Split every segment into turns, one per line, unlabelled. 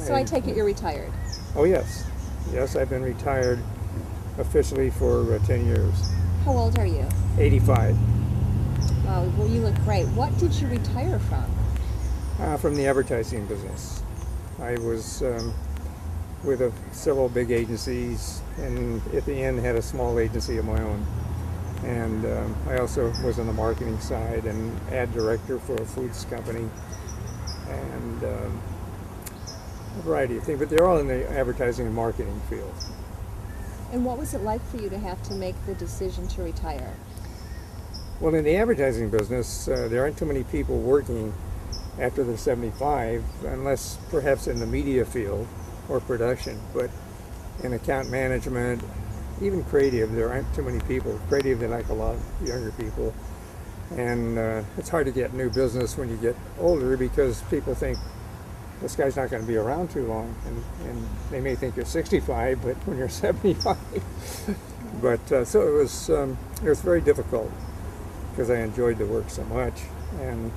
So I take it you're retired.
Oh yes, yes, I've been retired officially for 10 years.
How old are you?
85.
Wow, well, you look great. What did you retire from?
From the advertising business. I was with several big agencies, and at the end had a small agency of my own. And I also was on the marketing side and ad director for a foods company, and a variety of things, but they're all in the advertising and marketing field.
And what was it like for you to have to make the decision to retire?
Well, in the advertising business, there aren't too many people working after they're 75, unless perhaps in the media field or production, but in account management, even creative, there aren't too many people. Creative, they like a lot of younger people. And it's hard to get new business when you get older because people think this guy's not going to be around too long. And they may think you're 65, but when you're 75. But so it was very difficult because I enjoyed the work so much. And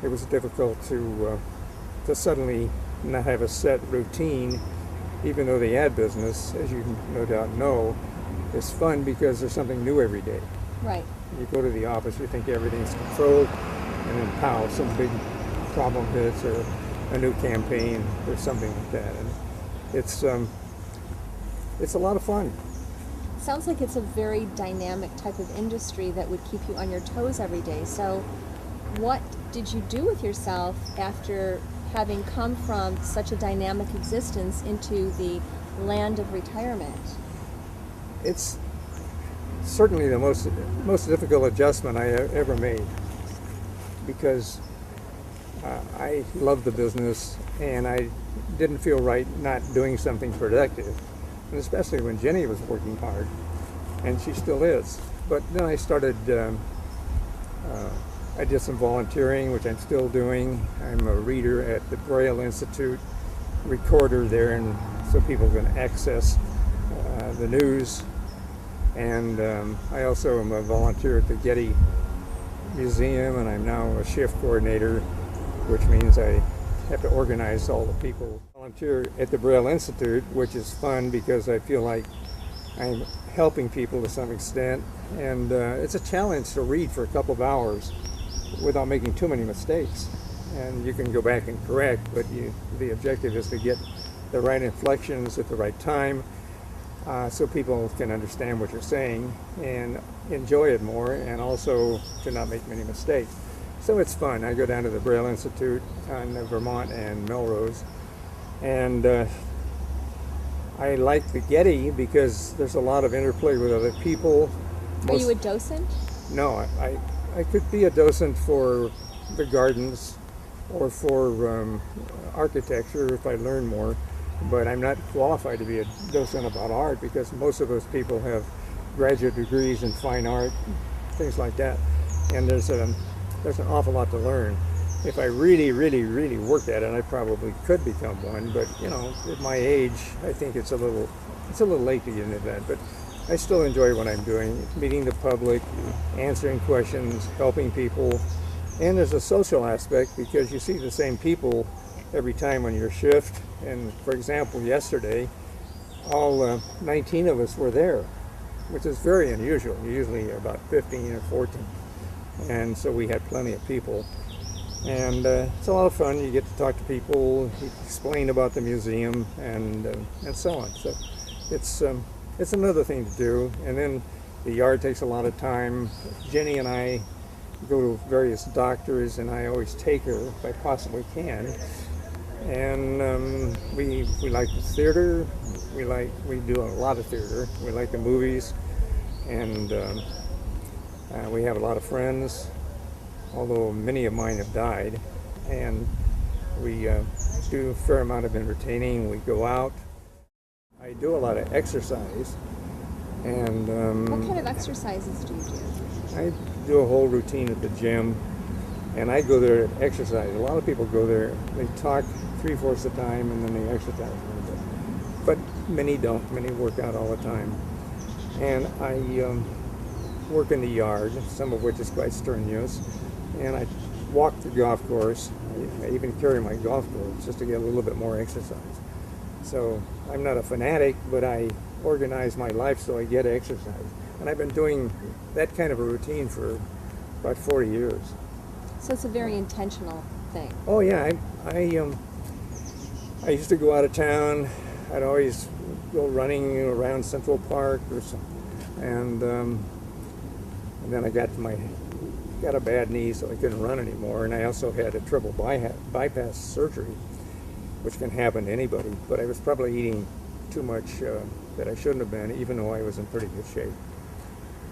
it was difficult to suddenly not have a set routine, even though the ad business, as you no doubt know, is fun because there's something new every day.
Right.
You go to the office, you think everything's controlled, and then pow, some big problem hits or a new campaign or something like that. And it's a lot of fun.
Sounds like it's a very dynamic type of industry that would keep you on your toes every day. So what did you do with yourself after having come from such a dynamic existence into the land of retirement?
It's certainly the most difficult adjustment I ever made because I love the business and I didn't feel right not doing something productive, and especially when Jenny was working hard, and she still is. But then I started, I did some volunteering, which I'm still doing. I'm a reader at the Braille Institute, recorder there, and so people can access the news. And I also am a volunteer at the Getty Museum, and I'm now a shift coordinator, which means I have to organize all the people. Volunteer at the Braille Institute, which is fun because I feel like I'm helping people to some extent, and it's a challenge to read for a couple of hours without making too many mistakes. And you can go back and correct, but the objective is to get the right inflections at the right time, so people can understand what you're saying and enjoy it more, and also to not make many mistakes. So it's fun. I go down to the Braille Institute on Vermont and Melrose, and I like the Getty because there's a lot of interplay with other people.
Are you a docent?
No, I could be a docent for the gardens or for architecture if I learn more, but I'm not qualified to be a docent about art because most of those people have graduate degrees in fine art, things like that, and there's an awful lot to learn. If I really, really, really worked at it, I probably could become one, but you know, at my age, I think it's a little late to get into that, but I still enjoy what I'm doing, meeting the public, answering questions, helping people, and there's a social aspect because you see the same people every time on your shift. And for example, yesterday, all 19 of us were there, which is very unusual. Usually about 15 or 14, and so we had plenty of people. And it's a lot of fun. You get to talk to people, explain about the museum, and so on. So it's another thing to do. And then the yard takes a lot of time. Jenny and I go to various doctors, and I always take her if I possibly can. And we like the theater. We do a lot of theater. We like the movies, and we have a lot of friends, although many of mine have died. And we do a fair amount of entertaining. We go out. I do a lot of exercise. And
what kind of exercises do you do?
I do a whole routine at the gym, and I go there to exercise. A lot of people go there, they talk 3/4 of the time, and then they exercise a little bit. But many don't. Many work out all the time. And I work in the yard, some of which is quite strenuous, and I walk the golf course. I even carry my golf clubs just to get a little bit more exercise. So I'm not a fanatic, but I organize my life so I get exercise. And I've been doing that kind of a routine for about 40 years.
So it's a very intentional thing.
Oh yeah, I used to go out of town. I'd always go running around Central Park or something, and then I got a bad knee, so I couldn't run anymore. And I also had a triple bypass surgery, which can happen to anybody. But I was probably eating too much that I shouldn't have been, even though I was in pretty good shape.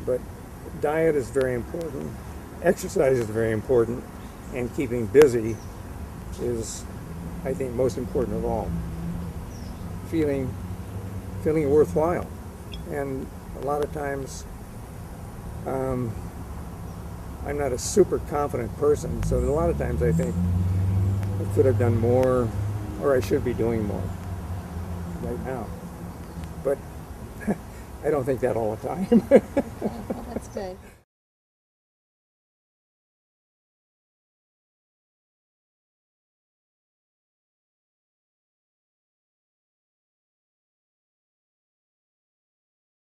But diet is very important. Exercise is very important, and keeping busy is, I think, most important of all. Feeling worthwhile, and a lot of times I'm not a super confident person, so a lot of times I think I could have done more, or I should be doing more right now. But I don't think that all the time.
Well, that's good.